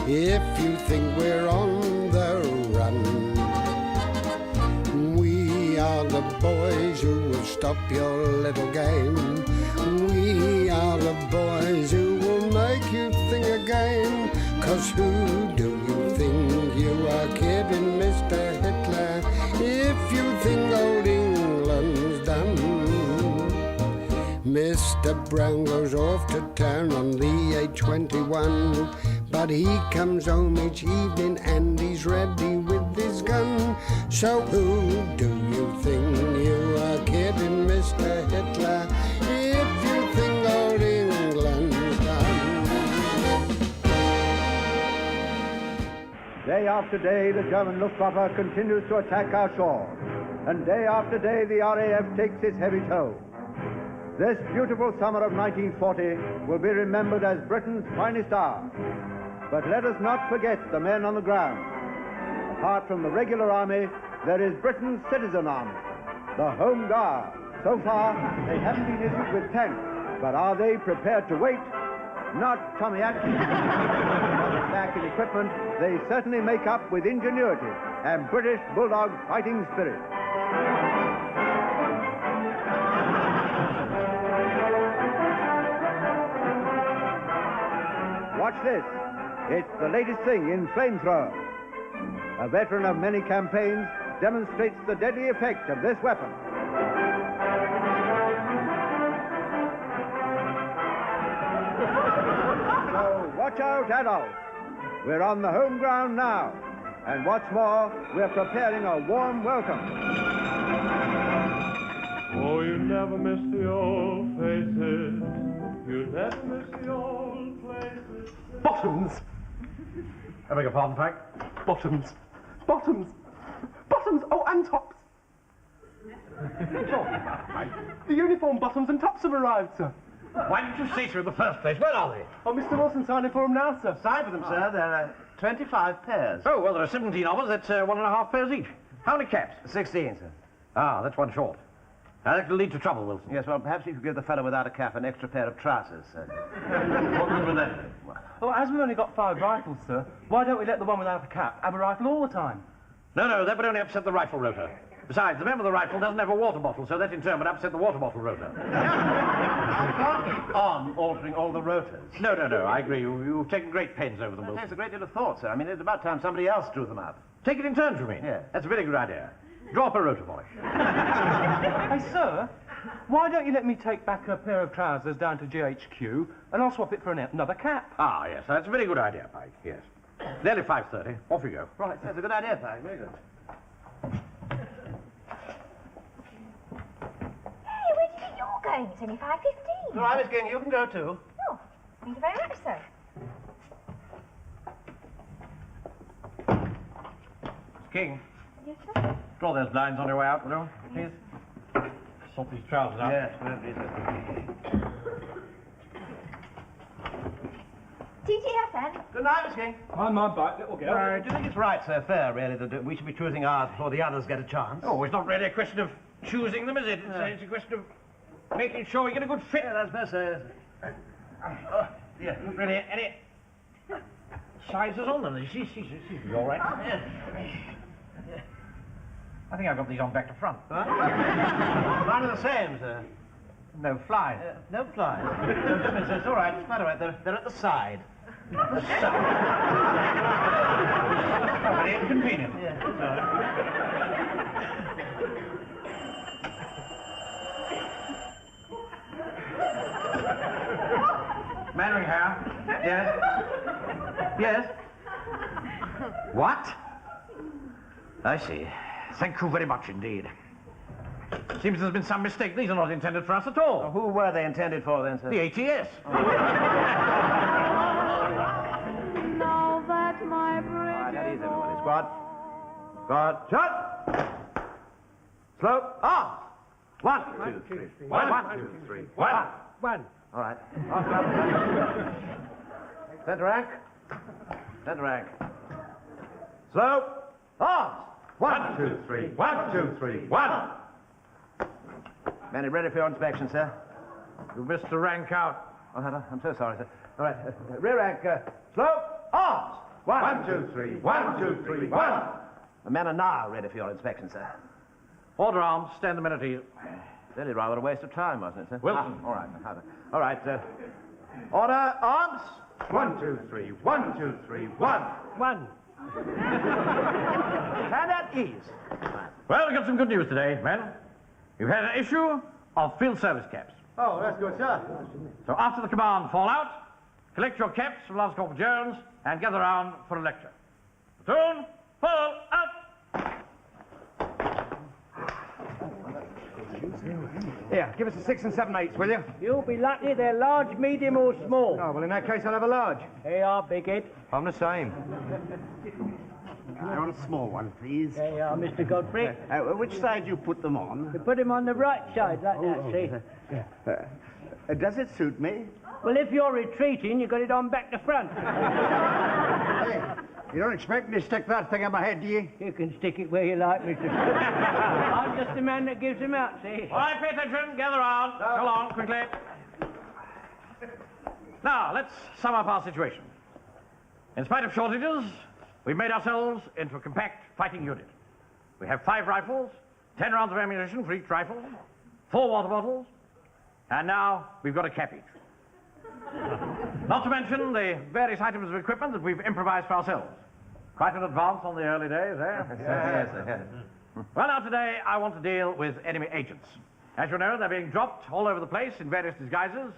if you think we're on the run. We are the boys who will stop your little game. We are the boys who will make you think again. 'Cause who do you think you are kidding, Mr. Hitler, if you think old England's done? Mr. Brown goes off to town on the A21, but he comes home each evening and he's ready with his gun. So who do you think you are kidding, Mr. Hitler, if you think old England's done? Day after day, the German Luftwaffe continues to attack our shores, and day after day, the RAF takes its heavy toll. This beautiful summer of 1940 will be remembered as Britain's finest hour. But let us not forget the men on the ground. Apart from the regular army, there is Britain's citizen army, the Home Guard. So far, they haven't been issued with tanks, but are they prepared to wait? Not Tommy Atkins. Back in equipment, they certainly make up with ingenuity and British bulldog fighting spirit. Watch this. It's the latest thing in flamethrower. A veteran of many campaigns demonstrates the deadly effect of this weapon. So watch out, adults. We're on the home ground now. And what's more, we're preparing a warm welcome. Oh, you never miss the old faces. You never miss the old places. Bottoms! I beg your pardon, Pike? Bottoms! Bottoms! Bottoms! Oh, and tops! What are you talking about, Pike? The uniform bottoms and tops have arrived, sir. Why didn't you say so in the first place? Where are they? Oh, Mr. Wilson signing for them now, sir. Sign for them, sir. There are 25 pairs. Oh, well, there are 17 of us. That's 1.5 pairs each. How many caps? 16, sir. Ah, that's one short. Now, that could lead to trouble, Wilson. Yes, well, perhaps you could give the fellow without a cap an extra pair of trousers, sir. What good would that be? Oh, as we've only got 5 rifles, sir, why don't we let the one without a cap have a rifle all the time? No, that would only upset the rifle rotor. Besides, the member of the rifle doesn't have a water bottle, so that in turn would upset the water bottle rotor. I can't keep on altering all the rotors. No, I agree. You've taken great pains over them, That Wilson. takes a great deal of thought, sir. I mean, it's about time somebody else drew them up. Take it in turns, you mean? Yeah. That's a very good idea. Draw up a rotor, boy. Hey, sir, why don't you let me take back a pair of trousers down to GHQ and I'll swap it for another cap? Ah, yes, that's a very good idea, Pike, yes. Nearly 5:30. Off you go. Right, that's a good idea, Pike. Very good. Hey, where do you think you're going? It's only 5:15. All right, Miss King, you can go too. Oh, thank you very much, sir. King, Yes, sir. draw those lines on your way out, will you? Please. Sort these trousers out. Yes, well, please, sir. TTFN. Good night, Miss King. On my back, little girl. Do you think it's right, sir, fair, really, that we should be choosing ours before the others get a chance? Oh, it's not really a question of choosing them, is it? It's a question of making sure we get a good fit. Yeah, that's best, sir. Yeah, not really any sizes on them. She's all right. Yeah. I think I've got these on back to front. Huh? Mine are the same, sir. No flies. No flies. No, it's all right. It's quite all right. They're at the side. Very inconvenient. Yeah. Manningham. Yes? Yes? What? I see. Thank you very much indeed. Seems there's been some mistake. These are not intended for us at all. Who were they intended for, then, sir? The ATS. Now that my bridge Right, that is everybody. Squad. Shut! Slow. Arms! 1, 2, 3. 1, 2, 3. 1. All right. Center rank. Center rank. Slow. Arms! 1, 2, 3. 1, 2, 3. 1. Men ready for your inspection, sir. You missed the rank out. Oh, I'm so sorry, sir. All right. Rear rank. Slow. Arms! 1, 2, 3. 1, 2, 3. 1. The men are now ready for your inspection, sir. Order arms, stand the men at ease. Really rather a waste of time, wasn't it, sir? Wilson. All right. All right, order arms. 1, 2, 3. 1, 2, 3. 1. One. Stand at ease. Well, we've got some good news today, men. You've had an issue of field service caps. Oh, that's good, sir. So after the command fallout, collect your caps from Lance Corporal Jones and gather round for a lecture. Platoon, fall out! Here, give us a 6 and 7/8, will you? You'll be lucky they're large, medium, or small. Oh, well, in that case, I'll have a large. They are, big head. I'm the same. I want a small one, please. They are, Mr. Godfrey. Which side you put them on? You put him on the right side, like that, see? Does it suit me? Well, if you're retreating, you got it on back to front. You don't expect me to stick that thing in my head, do you? You can stick it where you like, Mr. I'm just the man that gives them out, see? All right, pay attention, gather round. Go along, quickly. Now, let's sum up our situation. In spite of shortages, we've made ourselves into a compact fighting unit. We have 5 rifles, 10 rounds of ammunition for each rifle, 4 water bottles, and now we've got a cap each. Not to mention the various items of equipment that we've improvised for ourselves. Quite an advance on the early days, eh? Yes, sir. Well, now today I want to deal with enemy agents. As you know, they're being dropped all over the place in various disguises.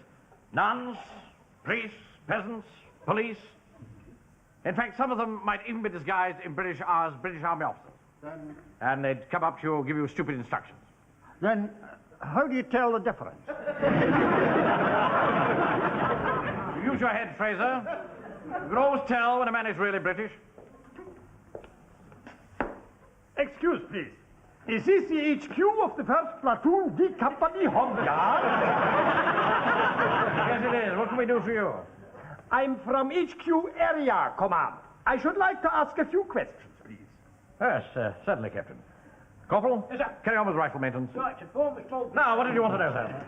Nuns, priests, peasants, police. In fact, some of them might even be disguised in British Army officers. And they'd come up to you, give you stupid instructions. Then, how do you tell the difference? Use your head, Fraser. You can always tell when a man is really British. Excuse, please. Is this the HQ of the 1st Platoon D Company Home Guard? Yes, it is. What can we do for you? I'm from HQ Area Command. I should like to ask a few questions, please. Yes, certainly, Captain. Corporal? Yes, sir. Carry on with rifle maintenance. Right, to form a small... Now, what did you want to know, sir?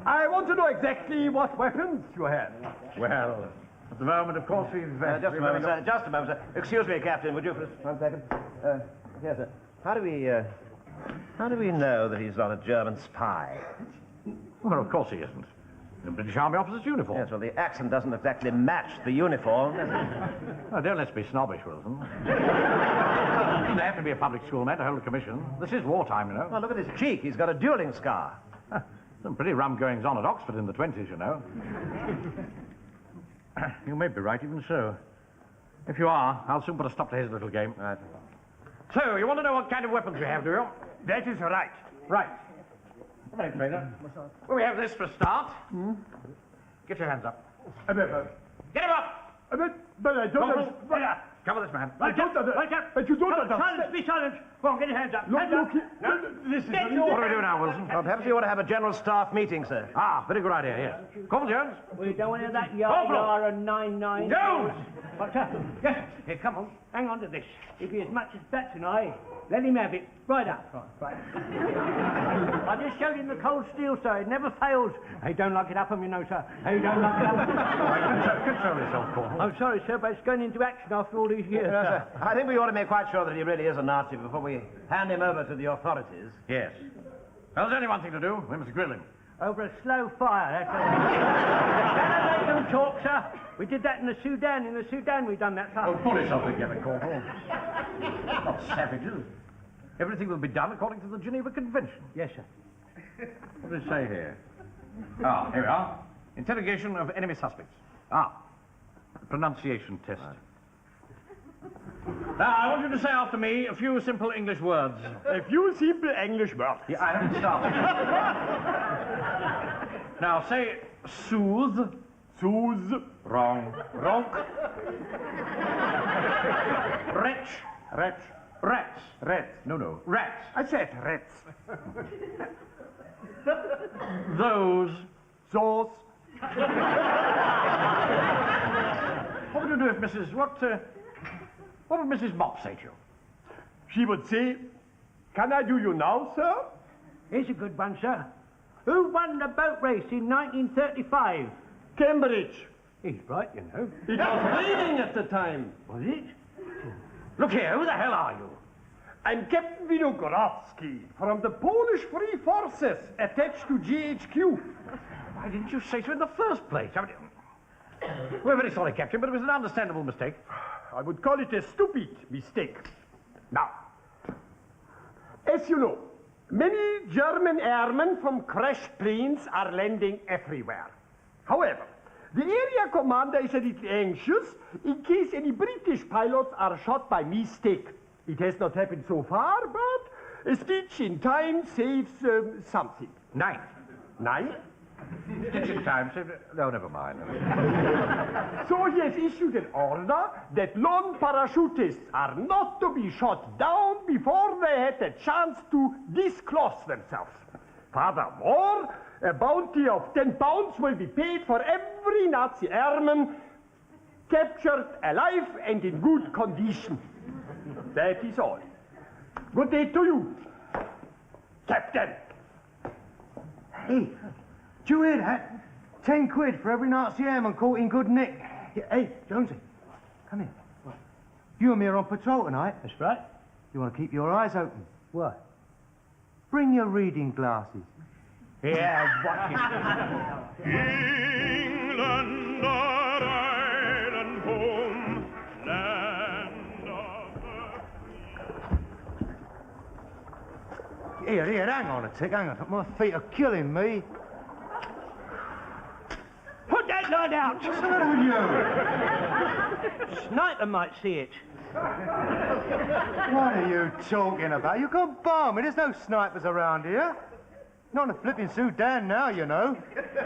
I want to know exactly what weapons you have. Well, at the moment, of course, we've... Just a moment, sir. Just a moment, sir. Excuse me, Captain. Would you for 1 second? Yes, sir. How do we know that he's not a German spy? Well, of course he isn't. In a British Army officer's uniform. Yes, well, the accent doesn't exactly match the uniform, does it? Oh, don't let's be snobbish, Wilson. He doesn't have to be a public school man to hold a commission. This is wartime, you know. Well, look at his cheek. He's got a dueling scar. Some pretty rum goings-on at Oxford in the 20s, you know. You may be right, even so. If you are, I'll soon put a stop to his little game. Right. So, you want to know what kind of weapons we have, do you? That is right. Right. Come on, Fraser. Well, we have this for a start. Get your hands up. Get him up! But I don't Corporal, cover this man. I don't understand. But you don't understand. Silence, be silent. Go on, get your hands up. Look, Hands up. this is... Get your... What do we do now, Wilson? Well, perhaps you ought to have a general staff meeting, sir. Ah, very good idea, yes. Corporal Jones? We don't want to that Corporal! yar and 9-9. Jones! What's that? Yes, here, come on. Hang on to this. If he as much as bats an eye, let him have it. Right up. Right. I just showed him the cold steel, sir. It never fails. Hey, don't lock it up on me, no, sir. Hey, don't lock it up. Control yourself, Corporal. I'm sorry, sir, but it's going into action after all these years, No, sir. sir. I think we ought to make quite sure that he really is a Nazi before we hand him over to the authorities. Yes. Well, there's only one thing to do. We must grill him. Over a slow fire, that's all. Don't let them talk, sir. We did that in the Sudan. In the Sudan, we done that, sir. Oh, pull yourself together, Corporal. Not savages. Everything will be done according to the Geneva Convention. Yes, sir. What does it say here? Ah, here we are. Interrogation of enemy suspects. Ah, pronunciation test. Now, I want you to say after me a few simple English words. A few simple English words. Yeah, I haven't started. Now, say soothe. Soothe. Wrong. Ronk. Wretch. Rats. Rats. Rats. No. Rats. I said rats. Those. Sauce. What would you do if Mrs. What would Mrs. Mop say to you? She would say, can I do you now, sir? Here's a good one, sir. Who won the boat race in 1935? Cambridge. He's right, you know. It was raining at the time. Was it? Look here, who the hell are you? I'm Captain Winogradski from the Polish Free Forces attached to GHQ. Why didn't you say so in the first place? I mean, we're very sorry, Captain, but it was an understandable mistake. I would call it a stupid mistake. Now, as you know, many German airmen from crashed planes are landing everywhere. However, the area commander is a little anxious in case any British pilots are shot by mistake. It has not happened so far, but a stitch in time saves something. 9. 9? Stitch in time. No, never mind. So he has issued an order that lone parachutists are not to be shot down before they had a chance to disclose themselves. Furthermore, a bounty of 10 pounds will be paid for every Nazi airman captured alive and in good condition. That is all. Good day to you, Captain. Hey, did you hear that? 10 quid for every Nazi airman caught in good nick. Yeah, hey, Jonesy, come here. You and me are on patrol tonight. That's right. You want to keep your eyes open. What? Bring your reading glasses. Yeah, watch it. England, our island home, land of the Here, hang on a tick, hang on. My feet are killing me. Put that light out. What's the matter with you? Sniper might see it. What are you talking about? You've got balmy. There's no snipers around here. Not in the flipping Sudan now, you know.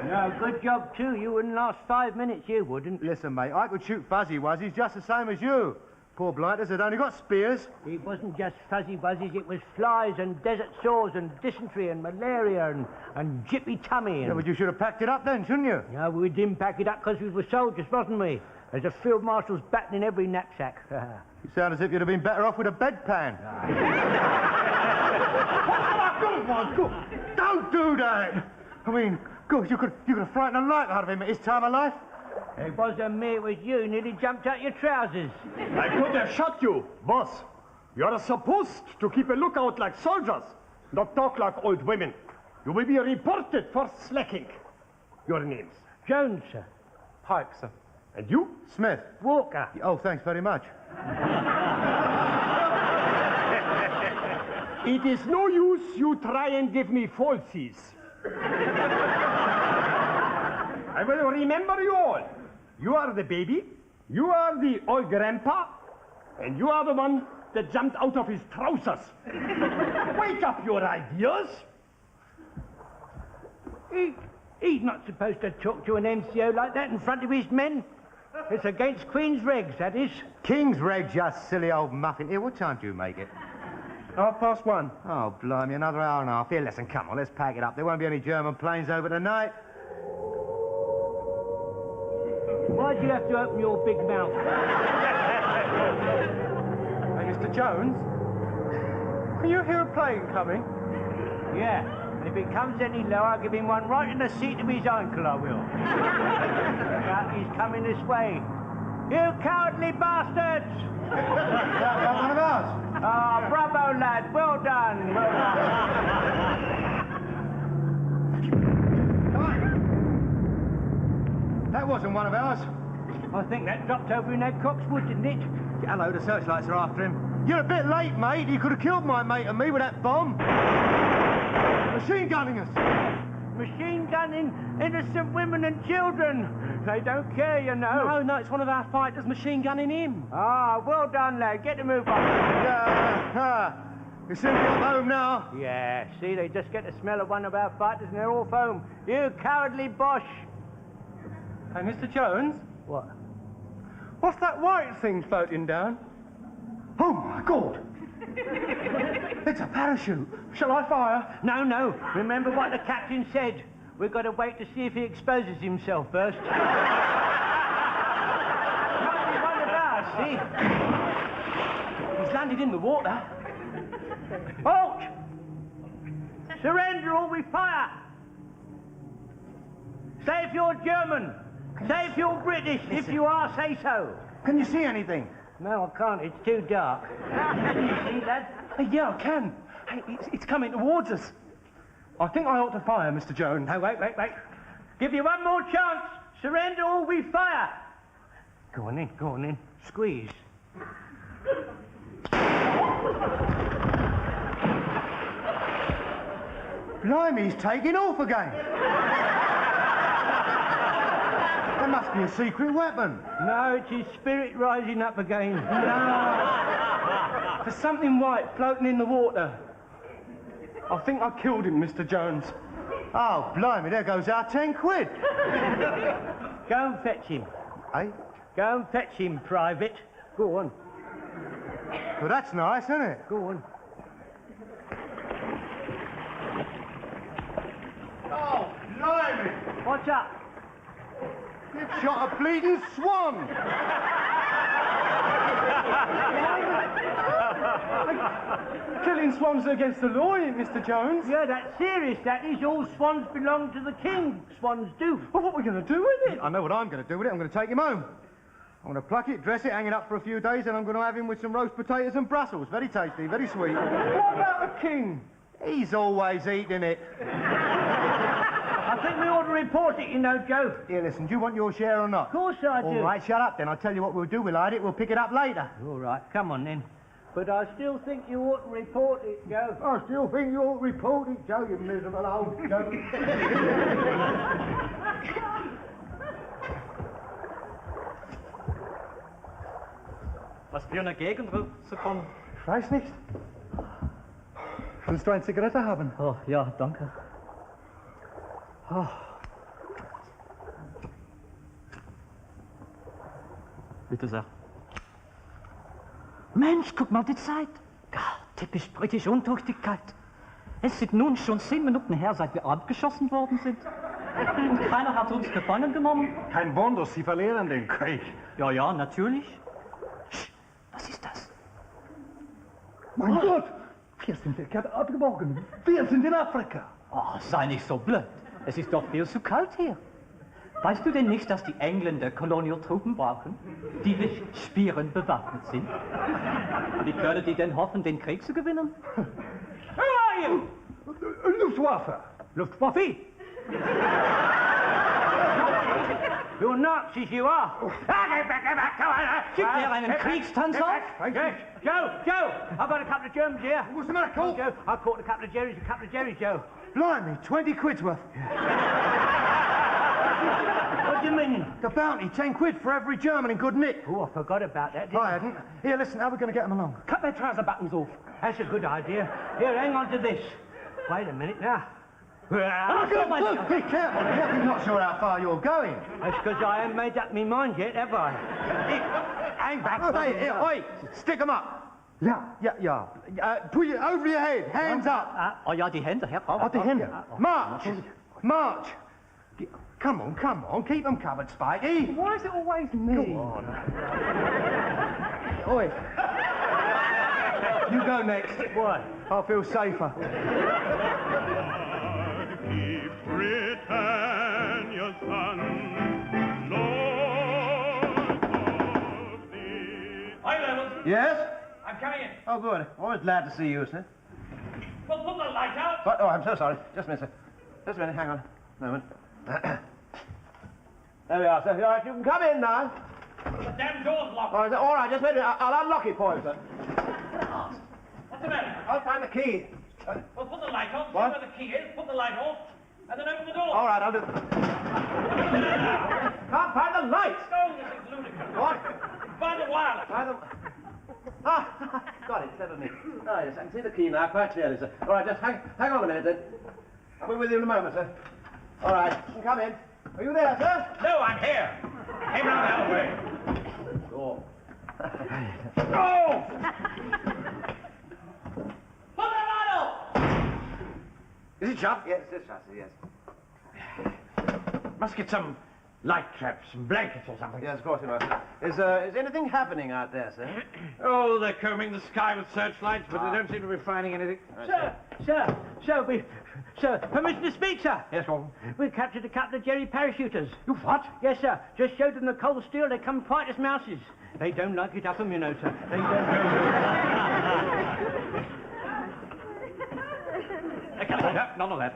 No, good job too. You wouldn't last 5 minutes, you wouldn't. Listen, mate, I could shoot fuzzy wuzzies just the same as you. Poor blighters had only got spears. It wasn't just fuzzy wuzzies, it was flies and desert sores and dysentery and malaria and jippy tummy. And... Yeah, but you should have packed it up then, shouldn't you? No, we didn't pack it up because we were soldiers, wasn't we? There's a field marshal's baton in every knapsack. You sound as if you'd have been better off with a bedpan. Good. Don't do that. I mean, good, you could have frightened the life out of him at his time of life. It wasn't me, it was you. Nearly jumped out your trousers. I could have shot you, boss. You are supposed to keep a lookout like soldiers, not talk like old women. You will be reported for slacking. Your names? Jones, sir. Pike, sir. And you? Smith. Walker. Oh, thanks very much. It is no use you try and give me falsies. I will remember you all. You are the baby, you are the old grandpa, and you are the one that jumped out of his trousers. Wake up your ideas. He's not supposed to talk to an NCO like that in front of his men. It's against Queen's regs, that is. King's regs, you silly old muffin. Here, what time do you make it? 1:30. Oh, blimey, another hour and a half. Here, listen, come on, let's pack it up. There won't be any German planes over tonight. Why do you have to open your big mouth? Hey, Mr. Jones, can you hear a plane coming? Yeah, and if it comes any lower, I'll give him one right in the seat of his ankle, I will. But he's coming this way. You cowardly bastards! That one of ours. Ah, bravo, lad. Well done. Well done. That wasn't one of ours. I think that dropped over in Ed Cox's wood, didn't it? Hello, the searchlights are after him. You're a bit late, mate. You could have killed my mate and me with that bomb. Machine gunning us. Machine gunning innocent women and children. They don't care, you know. No, it's one of our fighters machine gunning him. Ah, well done, lad. Get the move on. You seem to be at home now. Yeah, see, they just get the smell of one of our fighters and they're all home. You cowardly Bosch. Hey, Mr. Jones, What? what's that white thing floating down? Oh, my God. It's a parachute. Shall I fire? No. Remember what the captain said. We've got to wait to see if he exposes himself first. Might be one of ours, see? He's landed in the water. Halt! Surrender or we fire! Say if you're German. Say if you're British. If you are, say so. Can you see anything? No, I can't. It's too dark. Can you see, lad? Hey, yeah, I can. Hey, it's coming towards us. I think I ought to fire, Mr. Jones. No, wait. Give you one more chance. Surrender or we fire. Go on in. Squeeze. Blimey, he's taking off again. That must be a secret weapon. No, it's his spirit rising up again. No. There's something white floating in the water. I think I killed him, Mr. Jones. Oh, blimey, there goes our 10 quid. Go and fetch him. Eh? Go and fetch him, Private. Go on. Well, that's nice, isn't it? Go on. Oh, blimey! What's up? You've shot a bleeding swan! Killing swans against the law, ain't it, Mr. Jones? Yeah, that's serious, that is. All swans belong to the king. Swans do. Well, what are we going to do with it? I know what I'm going to do with it. I'm going to take him home. I'm going to pluck it, dress it, hang it up for a few days, and I'm going to have him with some roast potatoes and Brussels. Very tasty, very sweet. What about the king? He's always eating it. I think we ought to report it, you know, Joe. Here, listen, do you want your share or not? Of course I do. All right, shut up then. I'll tell you what we'll do. We'll hide it. We'll pick it up later. All right, come on then. But I still think you ought to report it, Joe. I still think you ought to report it, Joe, you miserable old Joe. Was für eine Gegend zu kommen? Ich weiß nicht. Willst du eine Zigarette haben? Oh, ja, danke. Oh. Bitte sehr. Mensch, guck mal die Zeit. Ja, typisch britische Untüchtigkeit. Es sind nun schon 10 Minuten her, seit wir abgeschossen worden sind. Und keiner hat uns gefangen genommen. Kein Wunder, Sie verlieren den Krieg. Ja, ja, natürlich. Sch, was ist das? Mein Gott, wir sind gerade abgebogen. Wir sind in Afrika. Oh, sei nicht so blöd. Es ist doch viel zu kalt hier. Weißt du denn nicht, dass die Engländer Kolonialtruppen brauchen, die mit Speeren bewaffnet sind? Wie können die denn hoffen, den Krieg zu gewinnen? Who are you? Luftwaffe. Luftwaffe? You're Nazis, you are. Get back, come on. Gib mir einen Kriegstanz auf! Joe, I've got a couple of Germans here. What's the matter, Cole? Joe, I caught a couple of Jerrys, Joe. Blimey, 20 quid's worth. What do you mean? The bounty, 10 quid for every German in good nick. Oh, I forgot about that, didn't I hadn't. Here, listen, how are we going to get them along? Cut their trouser buttons off. That's a good idea. Here, hang on to this. Wait a minute now. Be careful, I'm not sure how far you're going. That's because I haven't made up my mind yet, have I? Hang back. Hey, oi, stick 'em up. Yeah. Put it over your head, hands up. Oh ja, die Hände, Herr. Oh, the Hände. March. Come on, keep them covered, Spikey. Why is it always me? Go on. Oi. You go next. Why? I'll feel safer. Keep Britannia's son, north of the... Hi, Levels. Yes? I'm coming in. Oh, good. Always glad to see you, sir. Well, put the light out. Oh, I'm so sorry. Just a minute, sir. Just a minute, hang on. A moment. There we are, sir. All right, you can come in now. The damn door's locked. All right, just wait a minute. I'll unlock it for you, sir. What's the matter? I'll find the key. Well, put the light on. See What? where the key is. Put the light off. And then open the door. All right, I'll do it. Can't find the light. Oh, this is ludicrous. What? Find the wireless. Find the... Ah, got it, clever me. Oh, yes, I can see the key now quite clearly, sir. All right, just hang on a minute, then. I'll be with you in a moment, sir. All right, you can come in. Are you there, sir? No, I'm here. Came round the other way. Oh. Oh! Put the light off! Is it shut? Yes, it's shut, sir, yes. Must get some light traps, some blankets or something. Yes, of course you must. Is anything happening out there, sir? Oh, they're combing the sky with searchlights, but they don't seem to be finding anything. Sir, Sir, permission to speak, sir. Yes, Gordon. We captured a couple of Jerry parachuters. You what? Yes, sir. Just showed them the cold steel. They come quiet as mouses. They don't like it up 'em, you know, sir. They don't. No, none of that.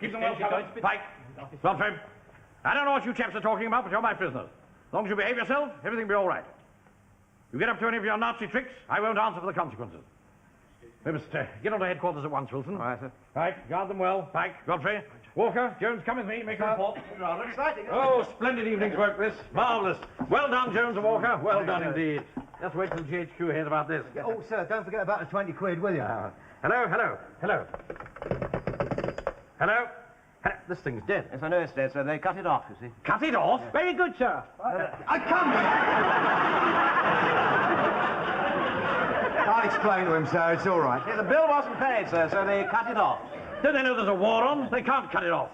Keep them well covered. Pike. Godfrey. I don't know what you chaps are talking about, but you're my prisoners. As long as you behave yourself, everything will be all right. You get up to any of your Nazi tricks, I won't answer for the consequences. We must get on to headquarters at once, Wilson. All right, sir. Right, guard them well. Pike, Godfrey, Walker, Jones, come with me, make a report. Rather exciting. Oh, splendid evening's work, this. Marvellous. Well done, Jones and Walker. Well done indeed. Just wait till GHQ hears about this. Oh, sir, don't forget about the 20 quid, will you? Hello. Hello. This thing's dead. Yes, I know it's dead, sir. They cut it off, you see. Cut it off? Very good, sir. I come I'll explain to him, sir. It's all right. Yeah, the bill wasn't paid, sir, so they cut it off. Don't they know there's a war on? They can't cut it off.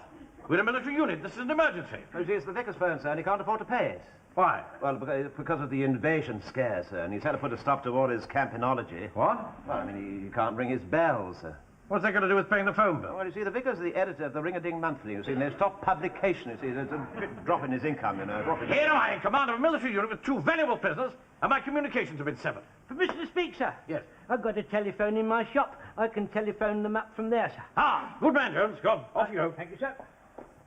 We're a military unit. This is an emergency. Oh, you see, it's the vicar's phone, sir, and he can't afford to pay it. Why? Well, because of the invasion scare, sir, and he's had to put a stop to all his campanology. What? Well, I mean, he can't ring his bells, sir. What's that got to do with paying the phone bill? Well, you see, the vicar's the editor of the Ring-a-Ding Monthly, you see, and they've stopped publication, you see. There's a bit drop in his income, you know. Here am I, in command of a military unit with 2 valuable prisoners, and my communications have been severed. Permission to speak, sir? Yes. I've got a telephone in my shop. I can telephone them up from there, sir. Ah, good man, Jones. Go on, off you go. Thank you, sir.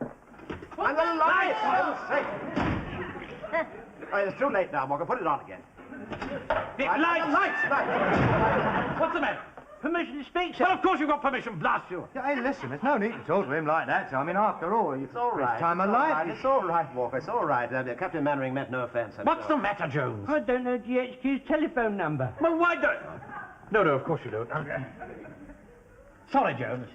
And the lights! Oh, it's too late now, Walker. Put it on again. Lights! What's the matter? Permission to speak, sir? Well, of course you've got permission, blast you. Hey, listen, there's no need to talk to him like that. I mean, after all, It's all right. It's time of life. It's all right, Walker. It's all right. Captain Mannering meant no offence. What's the matter, Jones? I don't know GHQ's telephone number. Well, why don't... No, of course you don't. Sorry, Jones.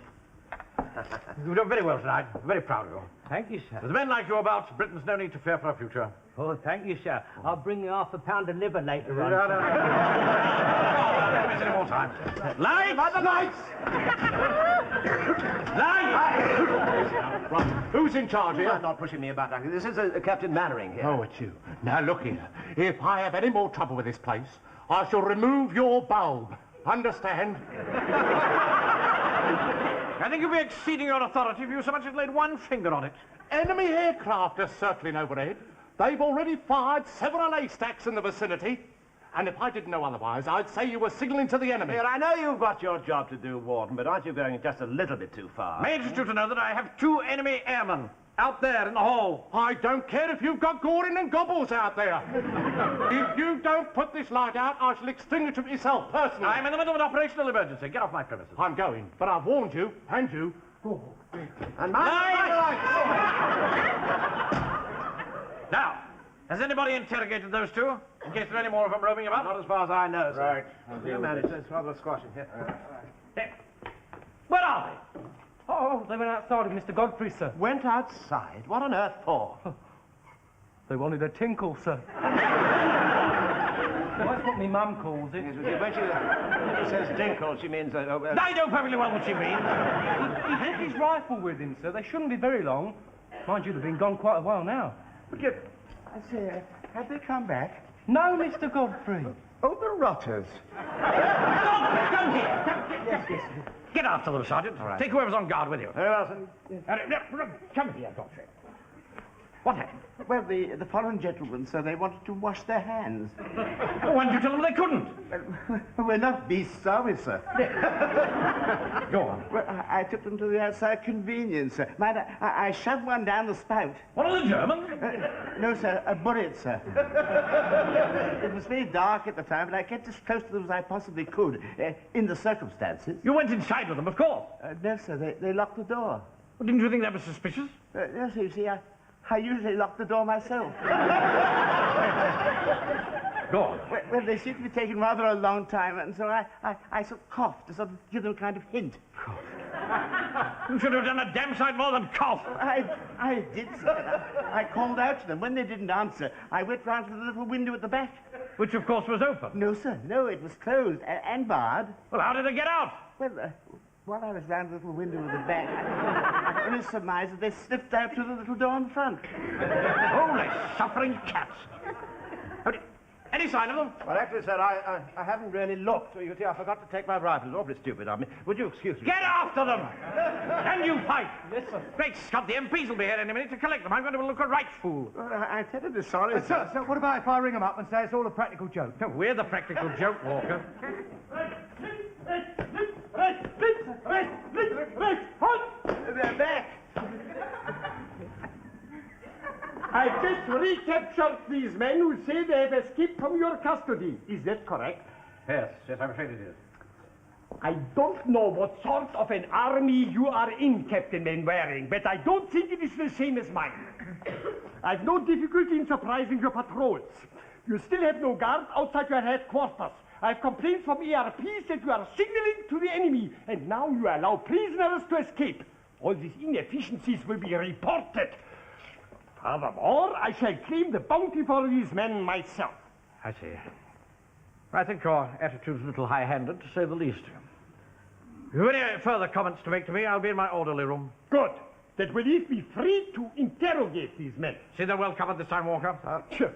You've done very well tonight. I'm very proud of you. Thank you, sir. With men like you about, Britain's no need to fear for her future. Oh, thank you, sir. I'll bring you half a pound of liver later on. No. Don't waste any more time. Lights! Right. Who's in charge here? You're not pushing me about, Uncle. This is Captain Mannering here. Oh, it's you. Now, look here. If I have any more trouble with this place, I shall remove your bulb. Understand? I think you'll be exceeding your authority if you so much as laid one finger on it. Enemy aircraft are circling overhead. They've already fired several haystacks in the vicinity. And if I didn't know otherwise, I'd say you were signalling to the enemy. Here, I know you've got your job to do, Warden, but aren't you going just a little bit too far? May interest you to know that I have 2 enemy airmen out there in the hall. I don't care if you've got Gordon and Gobbles out there. If you don't put this light out, I shall extinguish it myself, personally. I'm in the middle of an operational emergency. Get off my premises. I'm going, but I've warned you, and you. And my Now, has anybody interrogated those 2? In case there are any more of them roaming about? Not as far as I know, sir. Right. You manage. It's rather squashing here. Where are they? Oh, they went outside with Mr. Godfrey, sir. Went outside? What on earth for? They wanted a tinkle, sir. That's what me mum calls it. When she says dinkle, she means... I know perfectly well what you mean. He had his rifle with him, sir. They shouldn't be very long. Mind you, they've been gone quite a while now. I say, have they come back? No, Mr. Godfrey. Oh, the rotters. Come here. Yes. Get after them, Sergeant. All right. Take whoever's on guard with you. Very well, sir. Come here, Godfrey. What happened? Well, the foreign gentlemen, sir, they wanted to wash their hands. Why didn't you tell them they couldn't? We're not beasts, are we, sir? Go on. Well, I took them to the outside convenience, sir. Mind, I shoved one down the spout. One of the Germans? No, sir, a bullet, sir. It was very dark at the time, but I kept as close to them as I possibly could, in the circumstances. You went inside with them, of course. No, sir, they locked the door. Well, didn't you think that was suspicious? No, sir, you see, I usually lock the door myself. Go on. Well, they seem to be taking rather a long time, and so I sort of coughed to sort of give them a kind of hint. You should have done a damn sight more than cough. I did, sir. I called out to them. When they didn't answer, I went round to the little window at the back. Which, of course, was open. No, sir, no, it was closed and barred. Well, how did they get out? Well, while I was round the little window at the back, I only surmised that they slipped out through the little door in front. Holy suffering cats. Any sign of them? Well, actually, sir, I haven't really looked. You see, I forgot to take my rifle. It's awfully stupid of me. Would you excuse me? Get after them! And you fight! Yes, sir. Great Scott, the MPs will be here any minute to collect them. I'm going to look a right fool. I'm terribly sorry, Sir, what about if I ring them up and say it's all a practical joke? No, we're the practical joke, Walker. They're back. I've just recaptured these men who say they have escaped from your custody. Is that correct? Yes, I'm afraid it is. I don't know what sort of an army you are in, Captain Mainwaring, but I don't think it is the same as mine. I've no difficulty in surprising your patrols. You still have no guard outside your headquarters. I've complaints from ERPs that you are signaling to the enemy, and now you allow prisoners to escape. All these inefficiencies will be reported. Furthermore, I shall claim the bounty for these men myself. I see. I think your attitude's a little high-handed, to say the least. If you have any further comments to make to me, I'll be in my orderly room. Good. That will leave me free to interrogate these men. See they're well covered this time, Walker? Sure.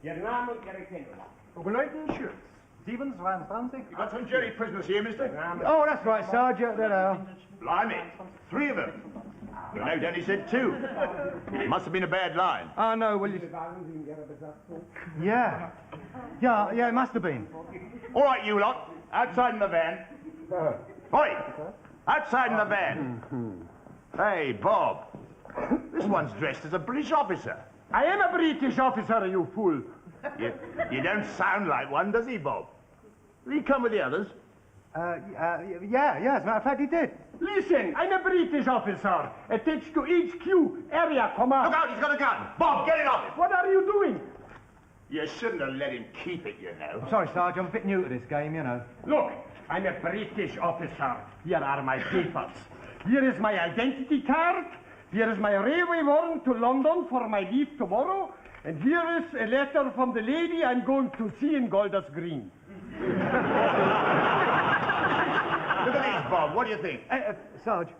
Your name and your attendance. Begleiten Schutz. 27. You got some Jerry prisoners here, mister? Oh, that's right, Sergeant. There they are. Blimey, 3 of them. Well, no, Danny said 2. It must have been a bad line. Oh, no, will you... Yeah. Yeah, it must have been. All right, you lot, outside in the van. Oi, outside in the van. Hey, Bob, this one's dressed as a British officer. I am a British officer, you fool. You don't sound like one, does he, Bob? Did he come with the others? Yeah, as a matter of fact, he did. Listen, I'm a British officer, attached to HQ, area command. Look out, he's got a gun. Bob, get it off him. What are you doing? You shouldn't have let him keep it, you know. Sorry, Sergeant, I'm a bit new to this game, you know. Look, I'm a British officer. Here are my papers. Here is my identity card. Here is my railway warrant to London for my leave tomorrow. And here is a letter from the lady I'm going to see in Golders Green. Look at these, Bob. What do you think? Sarge,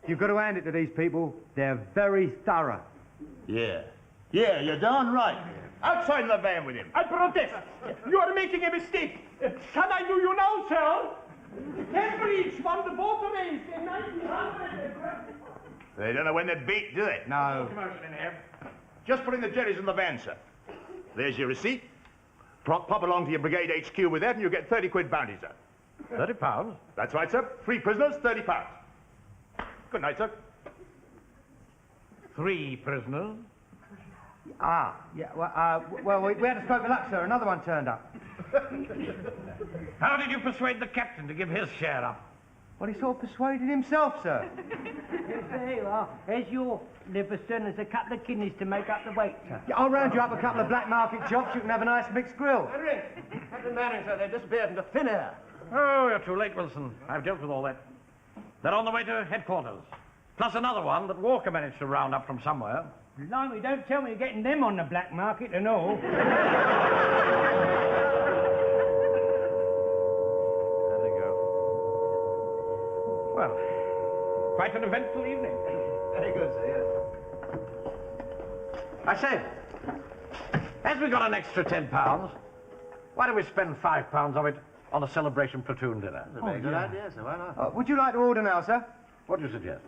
you've got to hand it to these people. They're very thorough. Yeah, you're darn right. Outside in the van with him. I protest. You are making a mistake. Shall I do you now, sir? Cambridge won the voter race in 1900. They don't know when they beat, do they? No. Commotion in here. Just put in the jerrys in the van, sir. There's your receipt. Pop along to your brigade HQ with that and you'll get 30 quid bounty, sir. £30? That's right, sir. 3 prisoners, £30. Good night, sir. 3 prisoners? Ah, yeah, well, we had a stroke of luck, sir. Another one turned up. How did you persuade the captain to give his share up? Well, he sort of persuaded himself, sir. Yes, there you are. There's your liver, sir, and there's a couple of kidneys to make up the weight, sir. Yeah, I'll round you up a couple of black market chops. You can have a nice mixed grill. Henry, Captain Manning, sir, they've disappeared into thin air. Oh, you're too late, Wilson. I've dealt with all that. They're on the way to headquarters. Plus another one that Walker managed to round up from somewhere. Blimey, don't tell me you're getting them on the black market and all. There they go. Well, quite an eventful evening. Very good, sir, yes. I say, as we got an extra £10, why don't we spend £5 of it on a celebration platoon dinner? That's a very good idea, sir. Why not? Would you like to order now, sir? What do you suggest?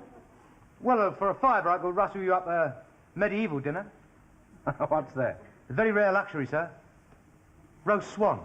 Well, for a £5, I could rustle you up a medieval dinner. What's that? A very rare luxury, sir. Roast swan.